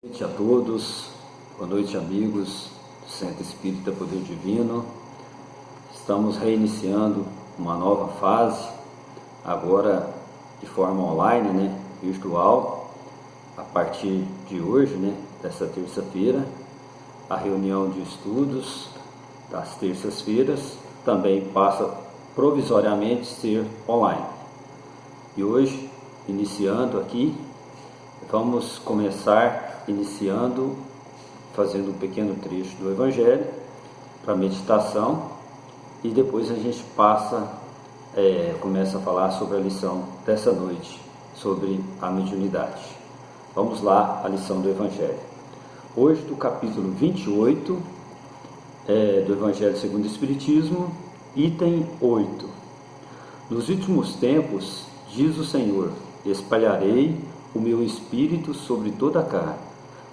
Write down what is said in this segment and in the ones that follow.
Boa noite a todos, boa noite amigos do Centro Espírita Poder Divino. Estamos reiniciando uma nova fase, agora de forma online, virtual, a partir de hoje, dessa terça-feira. A reunião de estudos das terças-feiras também passa provisoriamente a ser online. E hoje, iniciando aqui, vamos começar fazendo um pequeno trecho do Evangelho para meditação, e depois a gente começa a falar sobre a lição dessa noite, sobre a mediunidade. Vamos lá, a lição do Evangelho. Hoje, do capítulo 28 do Evangelho segundo o Espiritismo, item 8. Nos últimos tempos, diz o Senhor, espalharei o meu Espírito sobre toda a carne.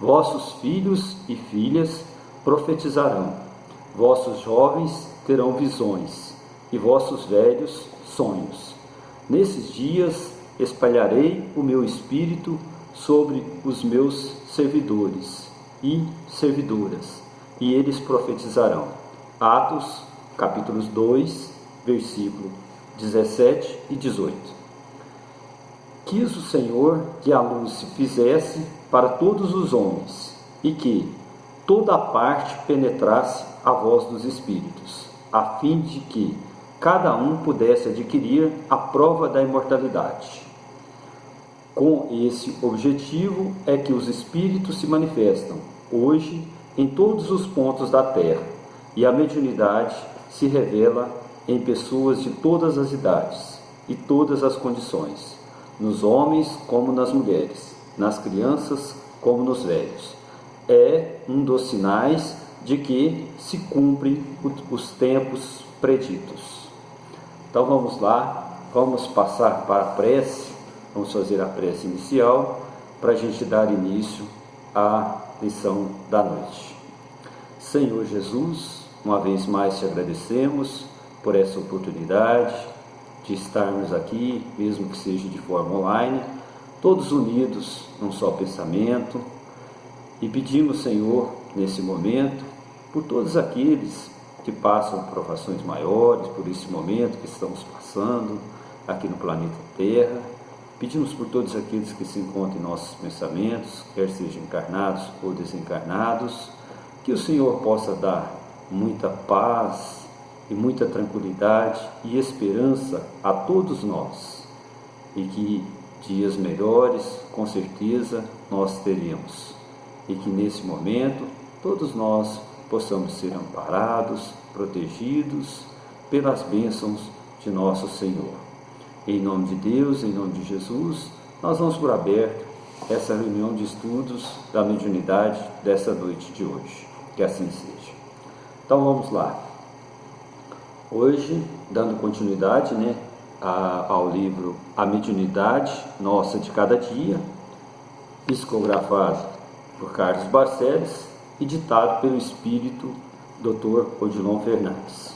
Vossos filhos e filhas profetizarão, vossos jovens terão visões, e vossos velhos sonhos. Nesses dias espalharei o meu Espírito sobre os meus servidores e servidoras, e eles profetizarão. Atos, capítulos 2, versículo 17 e 18. Quis o Senhor que a luz se fizesse para todos os homens, e que toda a parte penetrasse a voz dos Espíritos, a fim de que cada um pudesse adquirir a prova da imortalidade. Com esse objetivo é que os Espíritos se manifestam hoje em todos os pontos da Terra, e a mediunidade se revela em pessoas de todas as idades e todas as condições, nos homens como nas mulheres, nas crianças como nos velhos. É um dos sinais de que se cumprem os tempos preditos. Então vamos lá, vamos passar para a prece, vamos fazer a prece inicial para a gente dar início à lição da noite. Senhor Jesus, uma vez mais te agradecemos por essa oportunidade de estarmos aqui, mesmo que seja de forma online, todos unidos num só pensamento, e pedimos, Senhor, nesse momento, por todos aqueles que passam provações maiores, por esse momento que estamos passando aqui no planeta Terra. Pedimos por todos aqueles que se encontram em nossos pensamentos, quer sejam encarnados ou desencarnados, que o Senhor possa dar muita paz e muita tranquilidade e esperança a todos nós, e que dias melhores, com certeza, nós teremos, e que nesse momento todos nós possamos ser amparados, protegidos pelas bênçãos de nosso Senhor. Em nome de Deus, em nome de Jesus, nós vamos por aberto essa reunião de estudos da mediunidade dessa noite de hoje. Que assim seja. Então vamos lá. Hoje, dando continuidade, ao livro A Mediunidade Nossa de Cada Dia, psicografado por Carlos Barcelos e ditado pelo espírito Dr. Odilon Fernandes.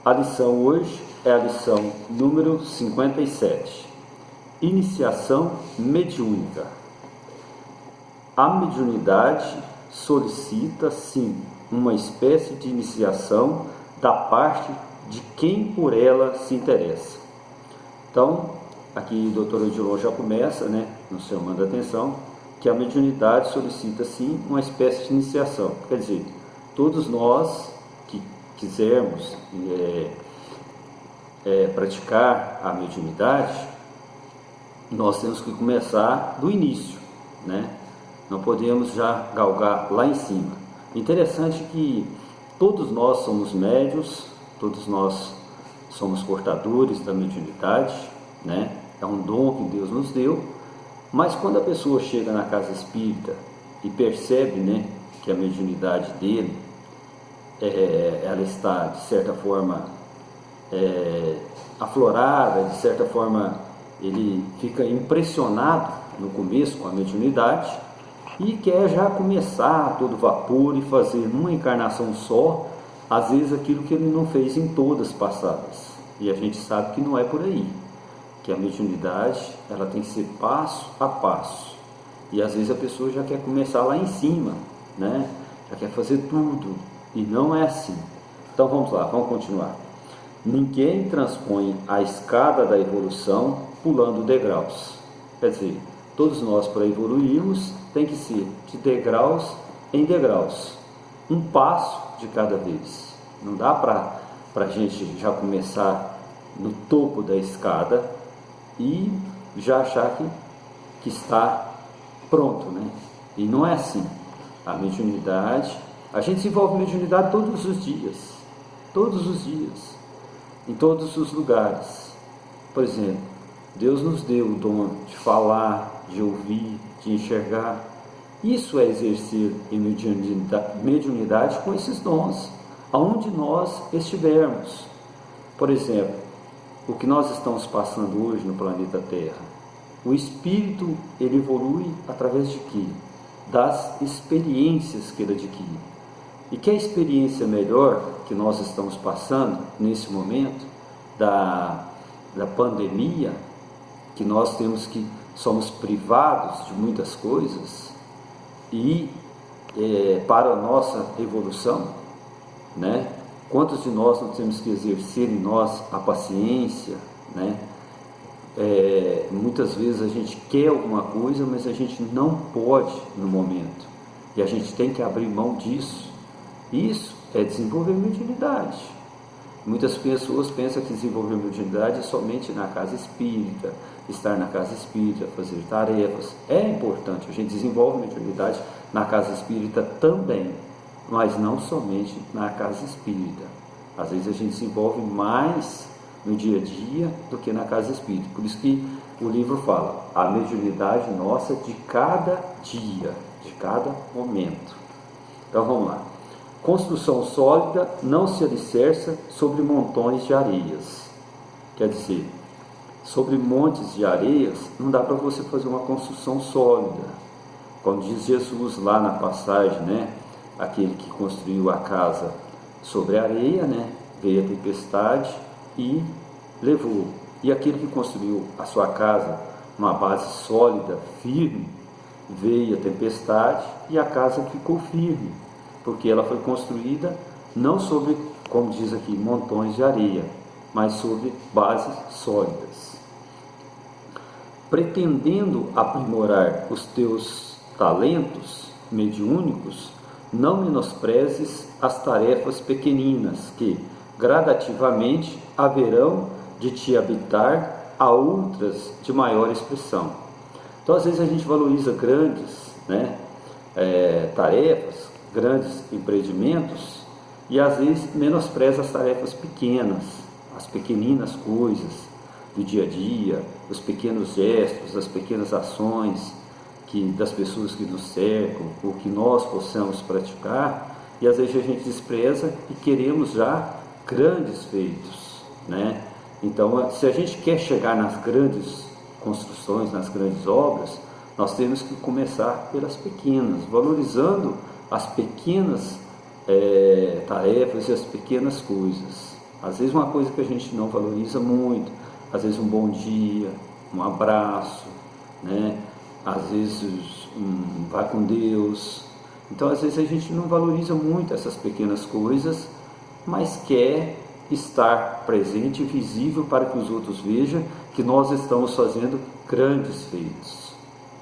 A lição hoje é a lição número 57, Iniciação Mediúnica. A mediunidade solicita, sim, uma espécie de iniciação da parte de quem por ela se interessa. Então, aqui o Dr. Odilon já começa, nos chamando a atenção, que a mediunidade solicita, sim, uma espécie de iniciação. Quer dizer, todos nós que quisermos praticar a mediunidade, nós temos que começar do início, Não podemos já galgar lá em cima. Interessante que todos nós somos médiuns, todos nós somos portadores da mediunidade, É um dom que Deus nos deu, mas quando a pessoa chega na casa espírita e percebe, que a mediunidade dele, ela está, de certa forma, aflorada, de certa forma, ele fica impressionado no começo com a mediunidade e quer já começar a todo vapor e fazer numa encarnação só, às vezes aquilo que ele não fez em todas passadas. E a gente sabe que não é por aí, que a mediunidade ela tem que ser passo a passo. E às vezes a pessoa já quer começar lá em cima, né? Já quer fazer tudo, e não é assim. Então vamos lá, vamos continuar. Ninguém transpõe a escada da evolução pulando degraus. Quer dizer, todos nós, para evoluirmos, tem que ser de degraus em degraus, um passo de cada vez. Não dá para a gente já começar no topo da escada e já achar que está pronto, né? E não é assim. A mediunidade, a gente desenvolve mediunidade todos os dias, em todos os lugares. Por exemplo, Deus nos deu o dom de falar, de ouvir, de enxergar. Isso é exercer em mediunidade com esses dons, aonde nós estivermos. Por exemplo, o que nós estamos passando hoje no planeta Terra, o espírito, ele evolui através de quê? Das experiências que ele adquire. E que a experiência melhor que nós estamos passando nesse momento da pandemia, que nós somos privados de muitas coisas, e para a nossa evolução, né? Quantos de nós não temos que exercer em nós a paciência, né? Muitas vezes a gente quer alguma coisa, mas a gente não pode no momento, e a gente tem que abrir mão disso. Isso é desenvolver mediunidade. Muitas pessoas pensam que desenvolver mediunidade é somente na casa espírita, estar na casa espírita, fazer tarefas. É importante, a gente desenvolve mediunidade na casa espírita também, mas não somente na casa espírita. Às vezes a gente desenvolve mais no dia a dia do que na casa espírita. Por isso que o livro fala, a mediunidade nossa de cada dia, de cada momento. Então vamos lá. Construção sólida não se alicerça sobre montões de areias. Quer dizer, sobre montes de areias não dá para você fazer uma construção sólida. Como diz Jesus lá na passagem, né? Aquele que construiu a casa sobre a areia, né? Veio a tempestade e levou. E aquele que construiu a sua casa numa base sólida, firme, veio a tempestade e a casa ficou firme, porque ela foi construída não sobre, como diz aqui, montões de areia, mas sobre bases sólidas. Pretendendo aprimorar os teus talentos mediúnicos, não menosprezes as tarefas pequeninas que, gradativamente, haverão de te habitar a outras de maior expressão. Então, às vezes a gente valoriza grandes, né, tarefas, grandes empreendimentos, e às vezes menospreza as tarefas pequenas, as pequeninas coisas do dia a dia, os pequenos gestos, as pequenas ações das pessoas que nos cercam, ou que nós possamos praticar, e às vezes a gente despreza e queremos já grandes feitos, né? Então, se a gente quer chegar nas grandes construções, nas grandes obras, nós temos que começar pelas pequenas, valorizando as pequenas tarefas e as pequenas coisas. Às vezes uma coisa que a gente não valoriza muito, às vezes um bom dia, um abraço, né? Às vezes vai com Deus. Então às vezes a gente não valoriza muito essas pequenas coisas, mas quer estar presente e visível para que os outros vejam que nós estamos fazendo grandes feitos.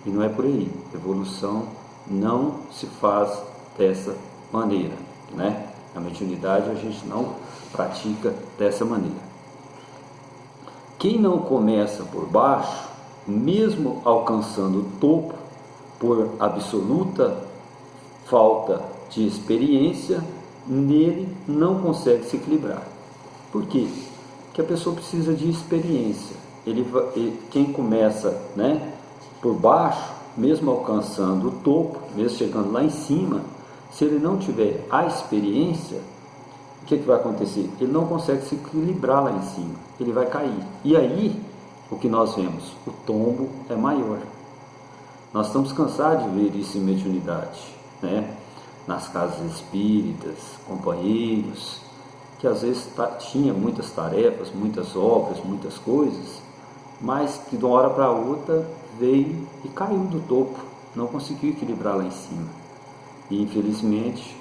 E não é por aí. Evolução não se faz dessa maneira, né? A mediunidade a gente não pratica dessa maneira. Quem não começa por baixo, mesmo alcançando o topo, por absoluta falta de experiência, nele não consegue se equilibrar. Por quê? Porque a pessoa precisa de experiência. Quem começa, né, por baixo, mesmo alcançando o topo, mesmo chegando lá em cima, se ele não tiver a experiência, o que vai acontecer? Ele não consegue se equilibrar lá em cima, ele vai cair. E aí, o que nós vemos? O tombo é maior. Nós estamos cansados de ver isso em mediunidade, né? Nas casas espíritas, companheiros, que às vezes tinha muitas tarefas, muitas obras, muitas coisas, mas que de uma hora para outra veio e caiu do topo, não conseguiu equilibrar lá em cima. E infelizmente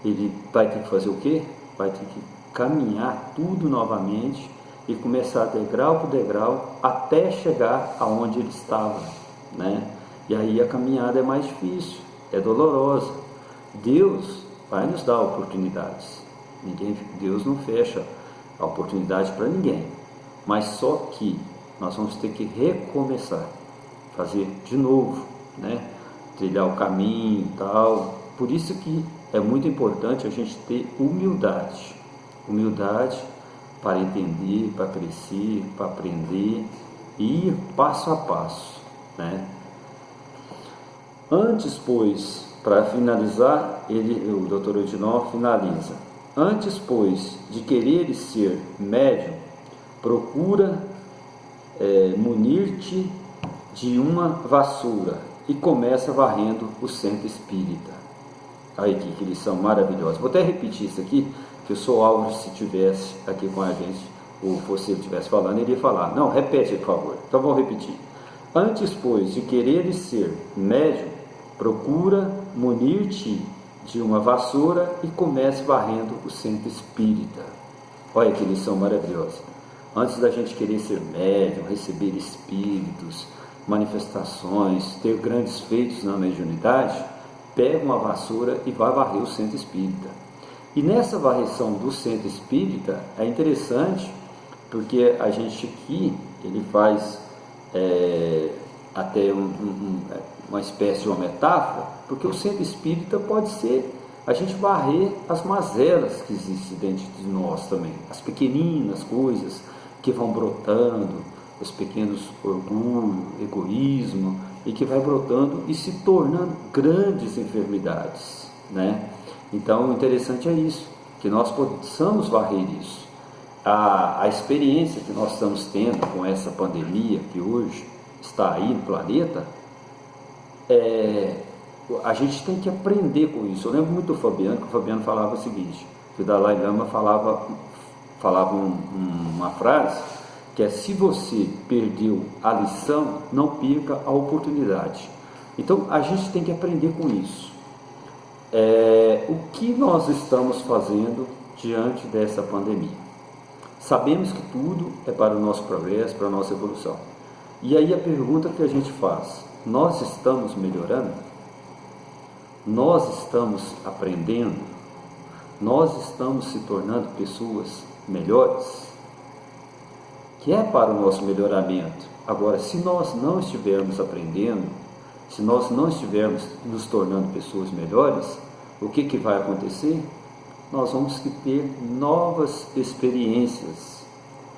ele vai ter que fazer o quê? Vai ter que caminhar tudo novamente e começar degrau por degrau até chegar aonde ele estava, né? E aí a caminhada é mais difícil, é dolorosa. Deus vai nos dar oportunidades. Deus não fecha a oportunidade para ninguém. Mas só que nós vamos ter que recomeçar, fazer de novo, né? Trilhar o caminho e tal. Por isso que é muito importante a gente ter humildade. Humildade para entender, para crescer, para aprender e ir passo a passo, né? Antes, pois, para finalizar, o Dr. Odinó finaliza: antes, pois, de quereres ser médium, procura munir-te de uma vassoura e começa varrendo o centro espírita. Aí que lição maravilhosa. Vou até repetir isso aqui, que eu sou Álvaro, se tivesse aqui com a gente, ou você estivesse falando, ele ia falar. Não, repete, por favor. Então vou repetir. Antes, pois, de quereres ser médium, procura munir-te de uma vassoura e comece varrendo o centro espírita. Olha que lição maravilhosa. Antes da gente querer ser médium, receber espíritos, manifestações, ter grandes feitos na mediunidade, pega uma vassoura e vai varrer o centro espírita. E nessa varreção do centro espírita é interessante, porque a gente aqui, ele faz até uma espécie de uma metáfora, porque o centro espírita pode ser a gente varrer as mazelas que existem dentro de nós também, as pequeninas coisas que vão brotando, os pequenos orgulho, egoísmo, e que vai brotando e se tornando grandes enfermidades, né? Então, o interessante é isso, que nós possamos varrer isso. A experiência que nós estamos tendo com essa pandemia que hoje está aí no planeta, a gente tem que aprender com isso. Eu lembro muito do Fabiano, que o Fabiano falava o seguinte, que o Dalai Lama falava uma frase, que é: se você perdeu a lição, não perca a oportunidade. Então, a gente tem que aprender com isso. O que nós estamos fazendo diante dessa pandemia? Sabemos que tudo é para o nosso progresso, para a nossa evolução. E aí a pergunta que a gente faz: nós estamos melhorando? Nós estamos aprendendo? Nós estamos se tornando pessoas melhores? Que é para o nosso melhoramento. Agora, se nós não estivermos aprendendo, se nós não estivermos nos tornando pessoas melhores, o que vai acontecer? Nós vamos ter novas experiências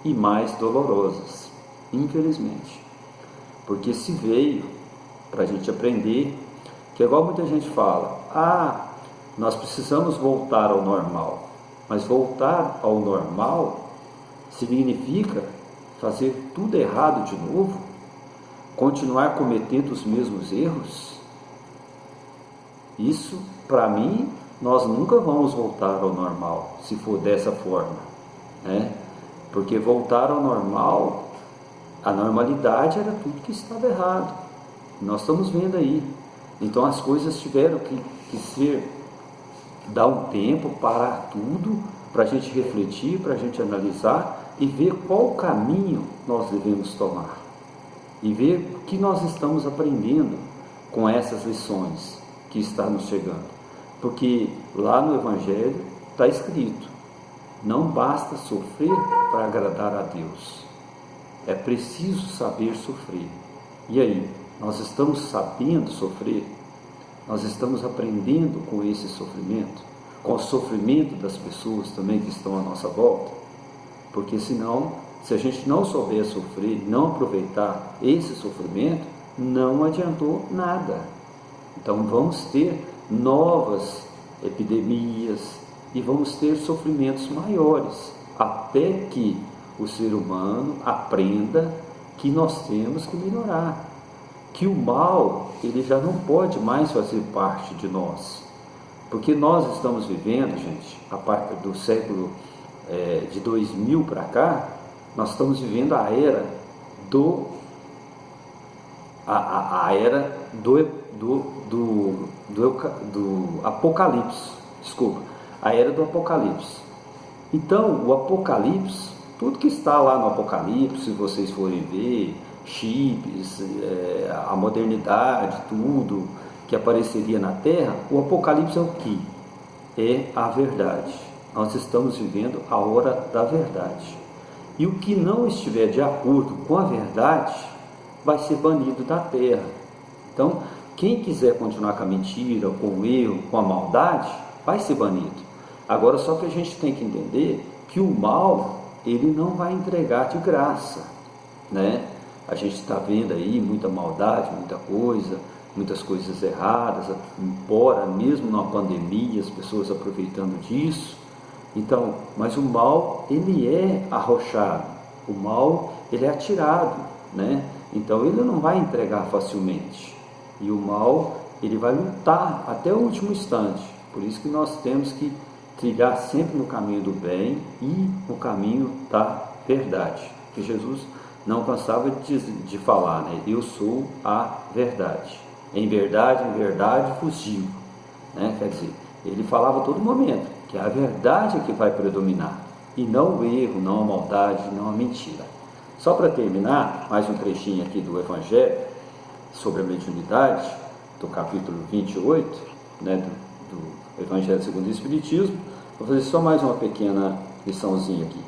e mais dolorosas, infelizmente. Porque se veio para a gente aprender, que é igual muita gente fala, nós precisamos voltar ao normal. Mas voltar ao normal significa fazer tudo errado de novo? Continuar cometendo os mesmos erros? Isso, para mim, nós nunca vamos voltar ao normal, se for dessa forma, né? Porque voltar ao normal, a normalidade era tudo que estava errado. Nós estamos vendo aí. Então as coisas tiveram que ser, dar um tempo, parar tudo, para a gente refletir, para a gente analisar e ver qual caminho nós devemos tomar. E ver o que nós estamos aprendendo com essas lições que estão nos chegando. Porque lá no Evangelho está escrito: não basta sofrer para agradar a Deus. É preciso saber sofrer. E aí, nós estamos sabendo sofrer? Nós estamos aprendendo com esse sofrimento? Com o sofrimento das pessoas também que estão à nossa volta? Porque senão, se a gente não souber sofrer, não aproveitar esse sofrimento, não adiantou nada. Então vamos ter novas epidemias e vamos ter sofrimentos maiores, até que o ser humano aprenda que nós temos que melhorar, que o mal ele já não pode mais fazer parte de nós, porque nós estamos vivendo, gente, a partir do século de 2000 para cá, nós estamos vivendo a era do do Apocalipse, desculpa, a era do Apocalipse. Então, o Apocalipse, tudo que está lá no Apocalipse, se vocês forem ver, chips, a modernidade, tudo que apareceria na Terra, o Apocalipse é o que? É a verdade. Nós estamos vivendo a hora da verdade. E o que não estiver de acordo com a verdade vai ser banido da Terra. Então, quem quiser continuar com a mentira, com o erro, com a maldade, vai ser banido. Agora, só que a gente tem que entender que o mal, ele não vai entregar de graça, né? A gente está vendo aí muita maldade, muita coisa, muitas coisas erradas, embora mesmo na pandemia, as pessoas aproveitando disso. Então, mas o mal, ele é arrochado, o mal, ele é atirado, né? Então, ele não vai entregar facilmente. E o mal, ele vai lutar até o último instante. Por isso que nós temos que trilhar sempre no caminho do bem e no caminho da verdade. Que Jesus não cansava de falar, né? Eu sou a verdade. Em verdade vos digo. Né? Quer dizer, ele falava a todo momento que a verdade é que vai predominar. E não o erro, não a maldade, não a mentira. Só para terminar, mais um trechinho aqui do Evangelho sobre a mediunidade, do capítulo 28, né, do Evangelho segundo o Espiritismo. Vou fazer só mais uma pequena liçãozinha aqui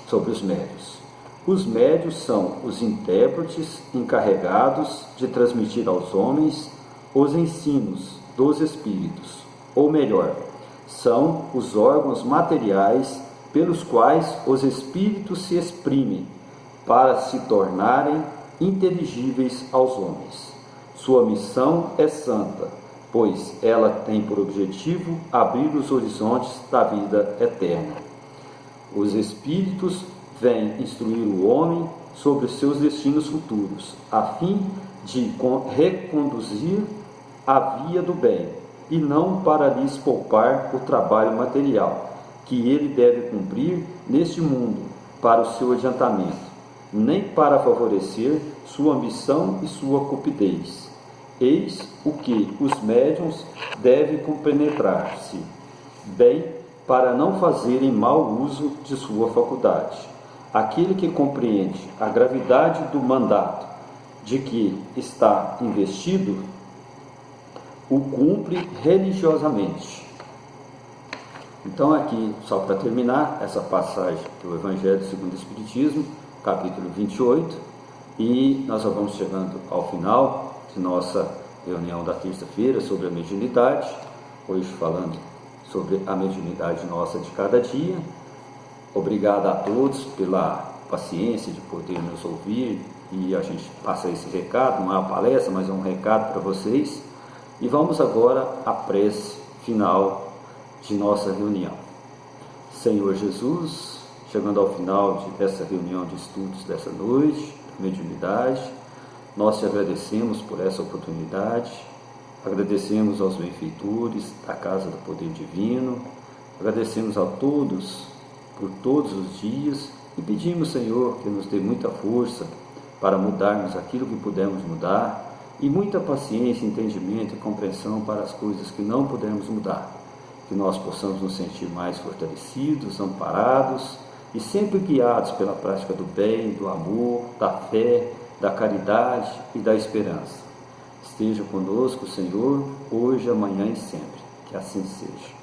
sobre os médiuns. Os médiuns são os intérpretes encarregados de transmitir aos homens os ensinos dos espíritos, ou melhor, são os órgãos materiais pelos quais os espíritos se exprimem para se tornarem inteligíveis aos homens. Sua missão é santa, pois ela tem por objetivo abrir os horizontes da vida eterna. Os espíritos vêm instruir o homem sobre os seus destinos futuros, a fim de reconduzir a via do bem, e não para lhes poupar o trabalho material que ele deve cumprir neste mundo para o seu adiantamento, nem para favorecer sua ambição e sua cupidez. Eis o que os médiuns devem compenetrar-se bem para não fazerem mau uso de sua faculdade. Aquele que compreende a gravidade do mandato de que está investido, o cumpre religiosamente. Então aqui, só para terminar, essa passagem do Evangelho segundo o Espiritismo, capítulo 28, e nós já vamos chegando ao final de nossa reunião da terça-feira sobre a mediunidade, hoje falando sobre a mediunidade nossa de cada dia. Obrigado a todos pela paciência de poder nos ouvir, e a gente passa esse recado, não é uma palestra, mas é um recado para vocês. E vamos agora à prece final de nossa reunião. Senhor Jesus, chegando ao final dessa reunião de estudos dessa noite, mediunidade, nós te agradecemos por essa oportunidade, agradecemos aos benfeitores da Casa do Poder Divino, agradecemos a todos por todos os dias e pedimos, Senhor, que nos dê muita força para mudarmos aquilo que pudermos mudar e muita paciência, entendimento e compreensão para as coisas que não pudermos mudar, que nós possamos nos sentir mais fortalecidos, amparados e sempre guiados pela prática do bem, do amor, da fé, da caridade e da esperança. Esteja conosco, Senhor, hoje, amanhã e sempre. Que assim seja.